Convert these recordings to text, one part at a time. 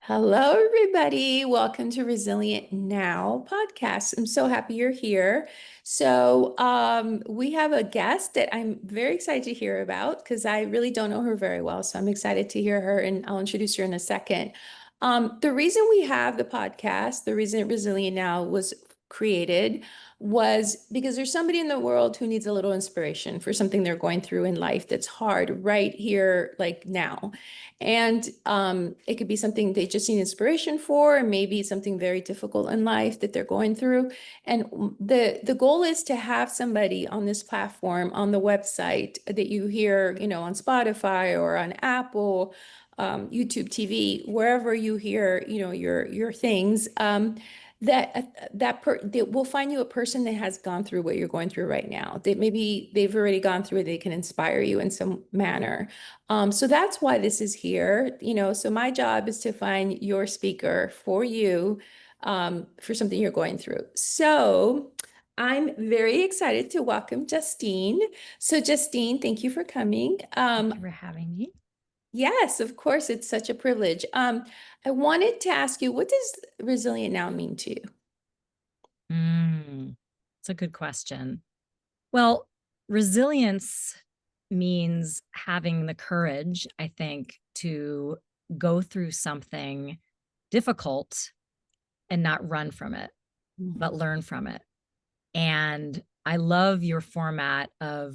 Hello, everybody. Welcome to Resilient Now podcast. I'm so happy you're here. We have a guest that I'm very excited to hear about because I really don't know her very well. So, I'm excited to hear her, and I'll introduce her in a second. The reason we have the podcast, the reason Resilient Now was created was because there's somebody in the world who needs a little inspiration for something they're going through in life that's hard right here, like now. And it could be something they just need inspiration for, and maybe something very difficult in life that they're going through. And the goal is to have somebody on this platform, on the website that you hear, on Spotify or on Apple, YouTube TV, wherever you hear, your things. That will find you a person that has gone through what you're going through right now. That maybe they've already gone through it. They can inspire you in some manner. So that's why this is here. So my job is to find your speaker for you, for something you're going through. So I'm very excited to welcome Justine. So Justine, thank you for coming. Thank you for having me. Yes, of course, it's such a privilege. I wanted to ask you, what does resilient now mean to you? It's a good question. Well, resilience means having the courage, I think, to go through something difficult and not run from it, but learn from it. And I love your format of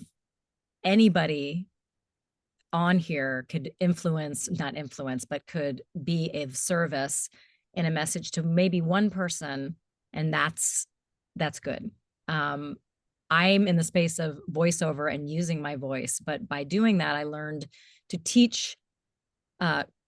anybody on here could not influence, but could be of service in a message to maybe one person, and that's good. I'm in the space of voiceover and using my voice, but by doing that, I learned to teach,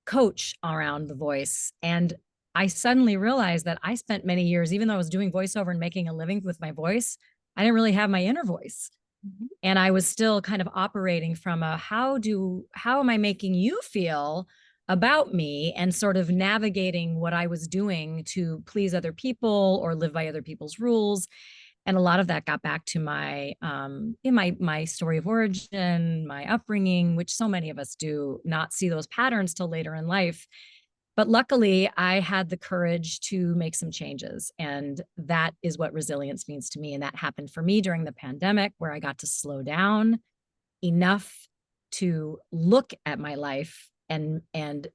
coach around the voice, and I suddenly realized that I spent many years, even though I was doing voiceover and making a living with my voice, I didn't really have my inner voice. Mhm. And I was still kind of operating from a how am I making you feel about me, and sort of navigating what I was doing to please other people or live by other people's rules. And a lot of that got back to my in my story of origin, my upbringing, which so many of us do not see those patterns till later in life. But luckily, I had the courage to make some changes. And that is what resilience means to me. And that happened for me during the pandemic, where I got to slow down enough to look at my life and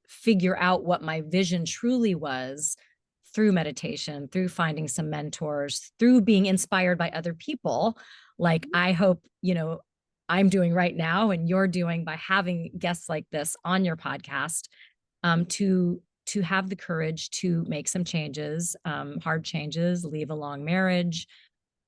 figure out what my vision truly was through meditation, through finding some mentors, through being inspired by other people. Like I hope, I'm doing right now and you're doing by having guests like this on your podcast, to have the courage to make some changes, hard changes, leave a long marriage,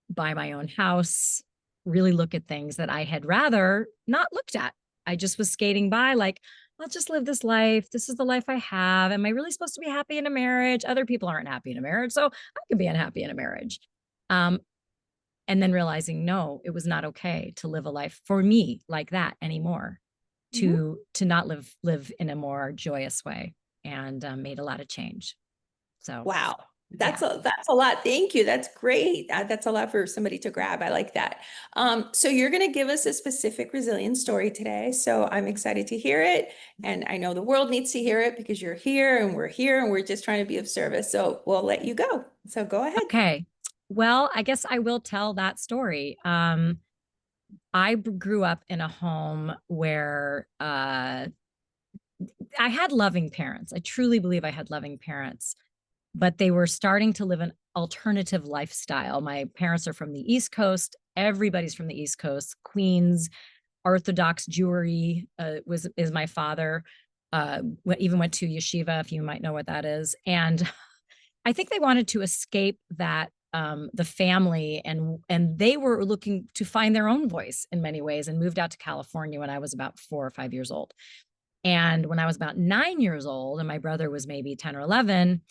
buy my own house, really look at things that I had rather not looked at. I just was skating by, like, I'll just live this life. This is the life I have. Am I really supposed to be happy in a marriage? Other people aren't happy in a marriage, so I can be unhappy in a marriage. Um, and then realizing, no, it was not okay to live a life for me like that anymore. Mhm. To not live in a more joyous way, and made a lot of change. So Wow. yeah. That's a lot. Thank you. That's great. That's a lot for somebody to grab. I like that. So you're going to give us a specific resilience story today. So I'm excited to hear it. And I know the world needs to hear it because you're here and we're just trying to be of service. So we'll let you go. So go ahead. Okay. Well, I guess I will tell that story. I grew up in a home where I had loving parents. I truly believe I had loving parents, but they were starting to live an alternative lifestyle. My parents are from the East Coast. Everybody's from the East Coast. Queens, Orthodox Jewry is my father. Even went to yeshiva, if you might know what that is. And I think they wanted to escape that, the family, and they were looking to find their own voice in many ways, and moved out to California when I was about 4 or 5 years old. And when I was about 9 years old, and my brother was maybe 10 or 11,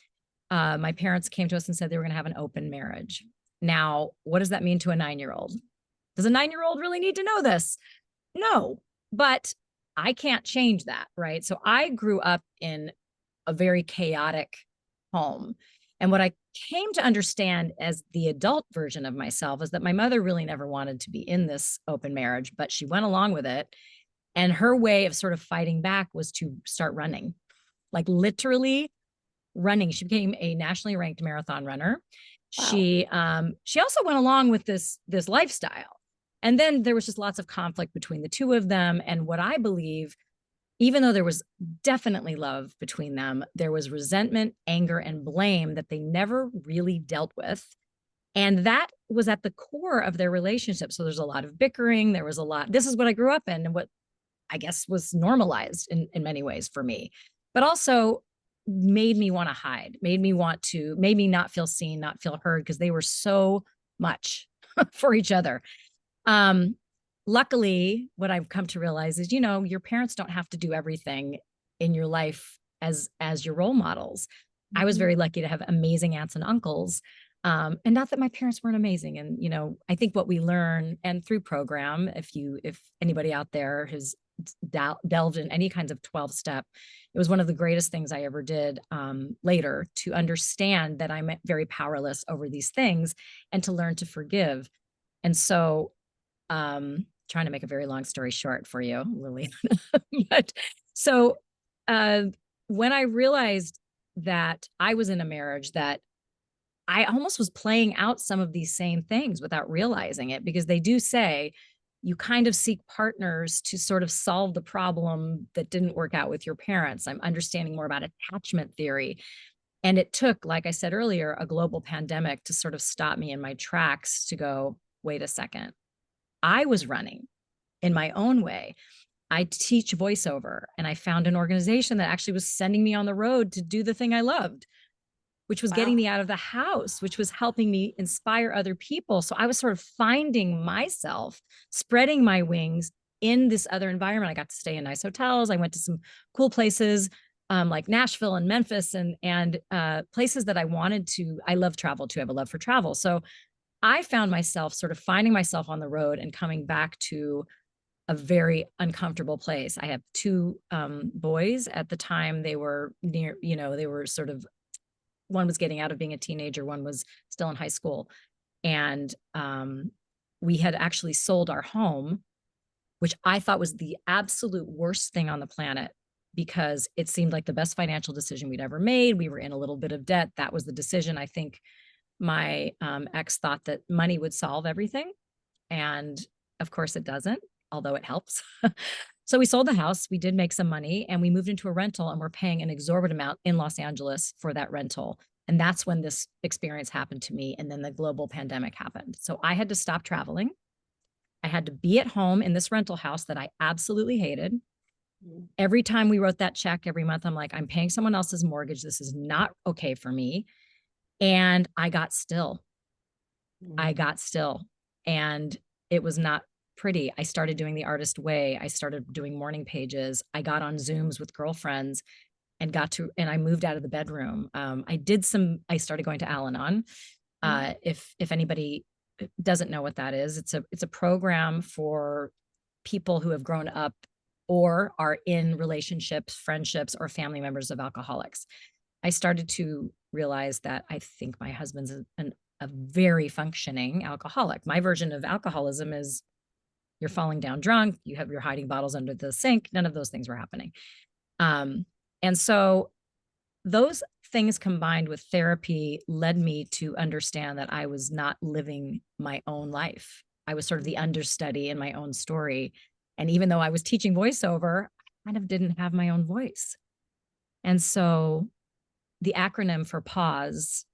my parents came to us and said they were going to have an open marriage. Now, what does that mean to a 9-year-old? Does a 9-year-old really need to know this? No, but I can't change that, right? So I grew up in a very chaotic home. And what I came to understand as the adult version of myself is that my mother really never wanted to be in this open marriage, but she went along with it. And her way of sort of fighting back was to start running, like literally running. She became a nationally ranked marathon runner. Wow. She also went along with this lifestyle. And then there was just lots of conflict between the two of them. And what I believe, even though there was definitely love between them, there was resentment, anger, and blame that they never really dealt with. And that was at the core of their relationship. So there's a lot of bickering. There was a lot. This is what I grew up in and what I guess was normalized in many ways for me, but also made me want to hide, made me not feel seen, not feel heard, because they were so much for each other. Um, Luckily, what I've come to realize is, your parents don't have to do everything in your life as your role models. I was Mhm. very lucky to have amazing aunts and uncles. And not that my parents weren't amazing. And, I think what we learn and through program, if anybody out there has delved in any kinds of 12 step, it was one of the greatest things I ever did later, to understand that I'm very powerless over these things and to learn to forgive. And so, trying to make a very long story short for you, Lily. But so, uh, when I realized that I was in a marriage that I almost was playing out some of these same things without realizing it, because they do say you kind of seek partners to sort of solve the problem that didn't work out with your parents. I'm understanding more about attachment theory. And it took, like I said earlier, a global pandemic to sort of stop me in my tracks to go, wait a second. I was running in my own way. I teach voiceover, and I found an organization that actually was sending me on the road to do the thing I loved, which was getting Wow. me out of the house, which was helping me inspire other people. So I was sort of finding myself, spreading my wings in this other environment. I got to stay in nice hotels. I went to some cool places, like Nashville and Memphis, and places that I wanted to. I love travel too. I have a love for travel. So I found myself sort of finding myself on the road and coming back to a very uncomfortable place. I have two boys at the time. They were near, they were sort of, one was getting out of being a teenager, one was still in high school. And we had actually sold our home, which I thought was the absolute worst thing on the planet, because it seemed like the best financial decision we'd ever made. We were in a little bit of debt. That was the decision. I think my ex thought that money would solve everything. And of course, it doesn't, although it helps. So we sold the house. We did make some money, and we moved into a rental, and we're paying an exorbitant amount in Los Angeles for that rental. And that's when this experience happened to me. And then the global pandemic happened. So I had to stop traveling. I had to be at home in this rental house that I absolutely hated. Mhm. Every time we wrote that check every month, I'm like, I'm paying someone else's mortgage. This is not okay for me. And I got still. I Mhm. got still. And it was not pretty. I started doing the artist way. I started doing morning pages. I got on Zooms with girlfriends and I moved out of the bedroom. I started going to Al-Anon. Mhm. If anybody doesn't know what that is, it's a program for people who have grown up or are in relationships, friendships, or family members of alcoholics. I started to realize that I think my husband's a very functioning alcoholic. My version of alcoholism is you're falling down drunk, you're hiding bottles under the sink. None of those things were happening. Um, and so those things combined with therapy led me to understand that I was not living my own life. I was sort of the understudy in my own story. And even though I was teaching voiceover, I kind of didn't have my own voice. And so the acronym for pause,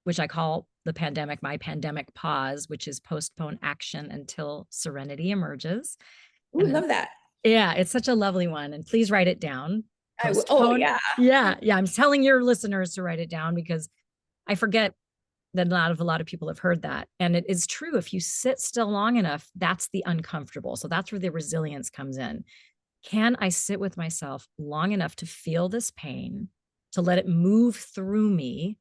which I call the pandemic, my pandemic pause, which is postpone action until serenity emerges. Ooh, And then, love that. yeah, it's such a lovely one. And please write it down. Oh, Postpone. yeah. Yeah. Yeah. I'm telling your listeners to write it down, because I forget that a lot of people have heard that. And it is true. If you sit still long enough, that's the uncomfortable. So that's where the resilience comes in. Can I sit with myself long enough to feel this pain, to let it move through me?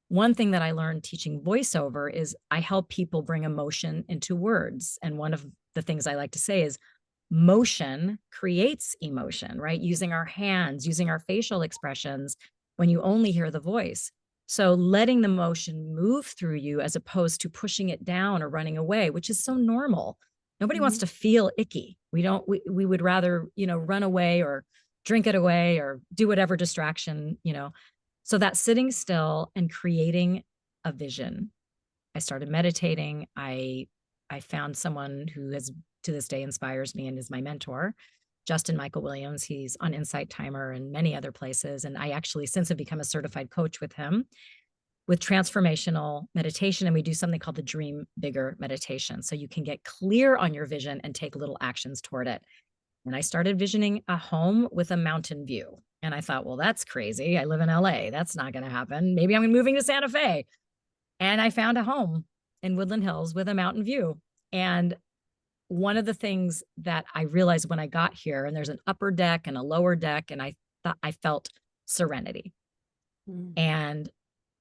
One thing that I learned teaching voiceover is I help people bring emotion into words. And one of the things I like to say is motion creates emotion, right? Using our hands, using our facial expressions when you only hear the voice. So letting the motion move through you as opposed to pushing it down or running away, which is so normal. Nobody wants Mhm. to feel icky. We would rather, run away or drink it away or do whatever distraction. So that sitting still and creating a vision. I started meditating. I found someone who has to this day inspires me and is my mentor, Justin Michael Williams. He's on Insight Timer and many other places. And I actually since have become a certified coach with him with transformational meditation. And we do something called the Dream Bigger meditation. So you can get clear on your vision and take little actions toward it. And I started visioning a home with a mountain view. And I thought, well, that's crazy. I live in LA. That's not going to happen. Maybe I'm moving to Santa Fe. And I found a home in Woodland Hills with a mountain view. And one of the things that I realized when I got here, and there's an upper deck and a lower deck, and I thought I felt serenity. Mm. And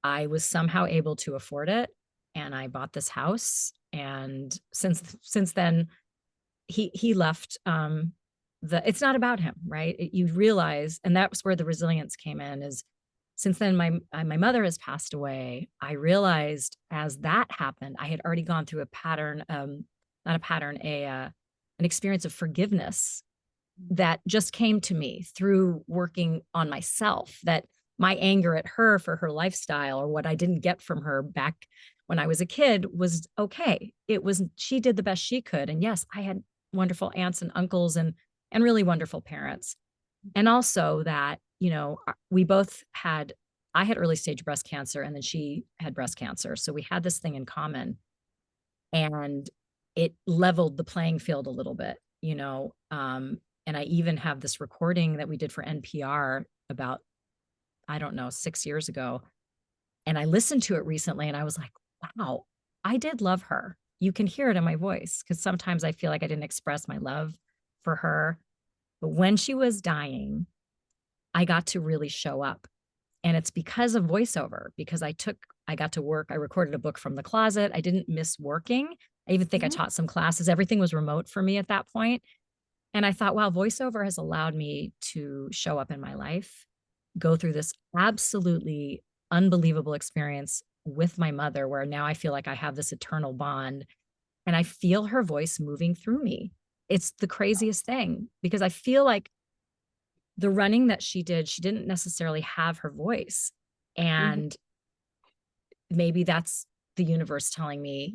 I was somehow able to afford it. And I bought this house. And since then, he left. It's not about him, right? You realize, and that was where the resilience came in. Is since then my mother has passed away. I realized as that happened, I had already gone through a pattern, not a pattern, an experience of forgiveness that just came to me through working on myself. That my anger at her for her lifestyle or what I didn't get from her back when I was a kid was okay. It was, she did the best she could. And yes, I had wonderful aunts and uncles and really wonderful parents. And also that, we both had, I had early stage breast cancer and then she had breast cancer. So we had this thing in common and it leveled the playing field a little bit, and I even have this recording that we did for NPR about, I don't know, 6 years ago. And I listened to it recently and I was like, wow, I did love her. You can hear it in my voice because sometimes I feel like I didn't express my love for her. But when she was dying, I got to really show up. And it's because of voiceover, because I got to work. I recorded a book from the closet. I didn't miss working. I even think I Mhm. taught some classes. Everything was remote for me at that point. And I thought, wow, voiceover has allowed me to show up in my life, go through this absolutely unbelievable experience with my mother, where now I feel like I have this eternal bond and I feel her voice moving through me. It's the craziest thing because I feel like the running that she did, she didn't necessarily have her voice. Mhm. And maybe that's the universe telling me,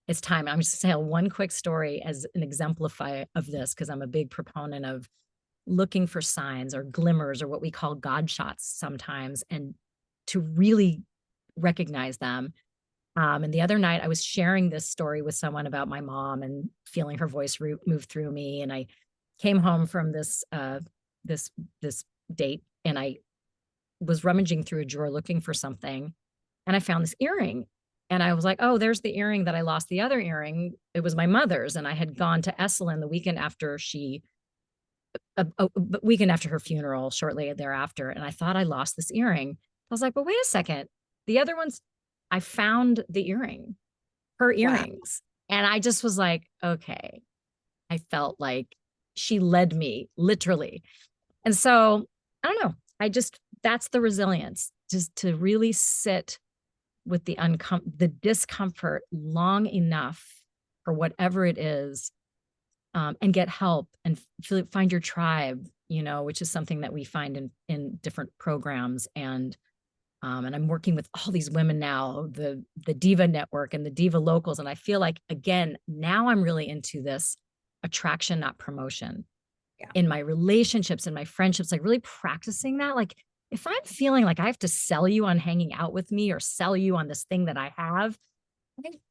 it's time. I'm just going to tell one quick story as an exemplify of this because I'm a big proponent of looking for signs or glimmers or what we call God shots sometimes, and to really recognize them. And the other night, I was sharing this story with someone about my mom and feeling her voice move through me. And I came home from this this date, and I was rummaging through a drawer looking for something, and I found this earring. And I was like, oh, there's the earring that I lost. The other earring, it was my mother's, and I had gone to Esalen the weekend after a weekend after her funeral, shortly thereafter, and I thought I lost this earring. I was like, well, wait a second. The other ones, I found the earring, her Wow. earrings. And I just was like, okay. I felt like she led me literally. And so I don't know. That's the resilience, just to really sit with the discomfort long enough for whatever it is, and get help and find your tribe, which is something that we find in different programs. And I'm working with all these women now, the Diva Network and the Diva Locals. And I feel like, again, now I'm really into this attraction, not promotion Yeah. in my relationships and my friendships, like really practicing that. Like if I'm feeling like I have to sell you on hanging out with me or sell you on this thing that I have, I think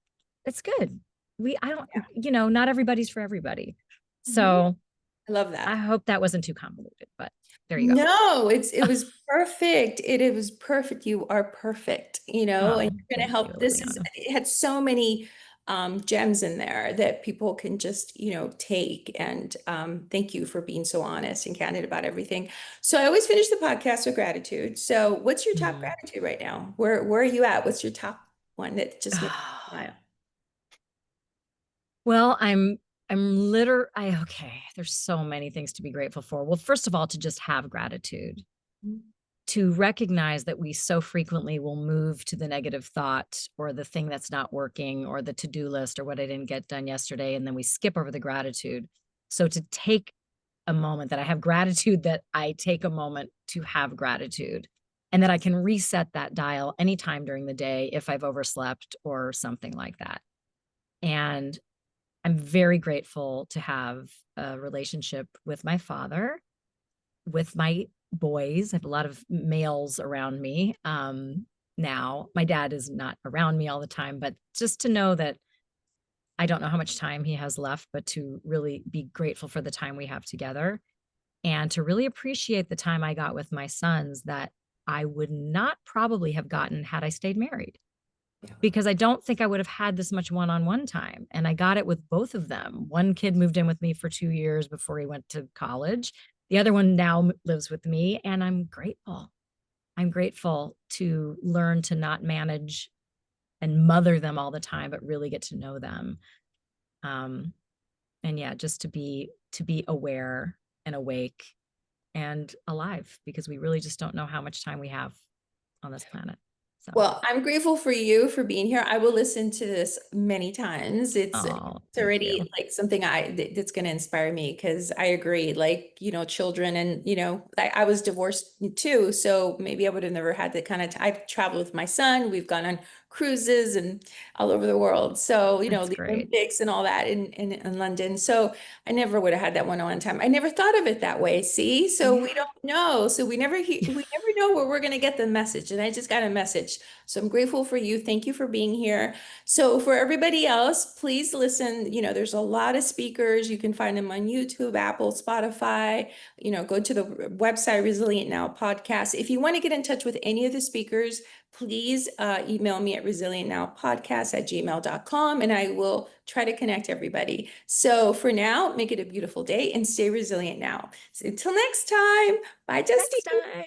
it's good. I don't, Yeah. not everybody's for everybody. Mhm. So I love I that. hope that wasn't too convoluted, but there you go. No, it was perfect. It was perfect. You are perfect, and Oh, you're going to thank you, help. Liliana. It had so many gems in there that people can just, take. And thank you for being so honest and candid about everything. So I always finish the podcast with gratitude. So what's your top Mm. gratitude right now? Where are you at? What's your top one that just makes you smile? Well, okay, there's so many things to be grateful for. Well, first of all, to just have gratitude, to recognize that we so frequently will move to the negative thought or the thing that's not working or the to-do list or what I didn't get done yesterday. And then we skip over the gratitude. So to take a moment, that I have gratitude, that I take a moment to have gratitude. and that I can reset that dial anytime during the day if I've overslept or something like that. And I'm very grateful to have a relationship with my father, with my boys. I have a lot of males around me. Now, my dad is not around me all the time, but just to know that I don't know how much time he has left, but to really be grateful for the time we have together and to really appreciate the time I got with my sons that I would not probably have gotten had I stayed married, Yeah. because I don't think I would have had this much one-on-one time. And I got it with both of them. One kid moved in with me for 2 years before he went to college. The other one now lives with me, and I'm grateful. I'm grateful to learn to not manage and mother them all the time, but really get to know them. Um, and yeah, just to be aware and awake and alive, because we really just don't know how much time we have on this planet. So, Well, I'm grateful for you for being here. I will listen to this many times. oh, It's thank already you. like something that's going to inspire me because I agree. Like, children and I was divorced too, so maybe I would have never had the kind of I've traveled with my son. We've gone on cruises and all over the world. So, That's the great. Olympics and all that in London. So I never would have had that one-on-one time. I never thought of it that way. See, so we Yeah. don't know. So we never know where we're going to get the message. And I just got a message. So I'm grateful for you. Thank you for being here. So for everybody else, please listen. There's a lot of speakers. You can find them on YouTube, Apple, Spotify. Go to the website, Resilient Now Podcast. If you want to get in touch with any of the speakers, please email me at resilientnowpodcast@gmail.com and I will try to connect everybody. So for now, make it a beautiful day and stay resilient now. So until next time, bye, Next Justine. time.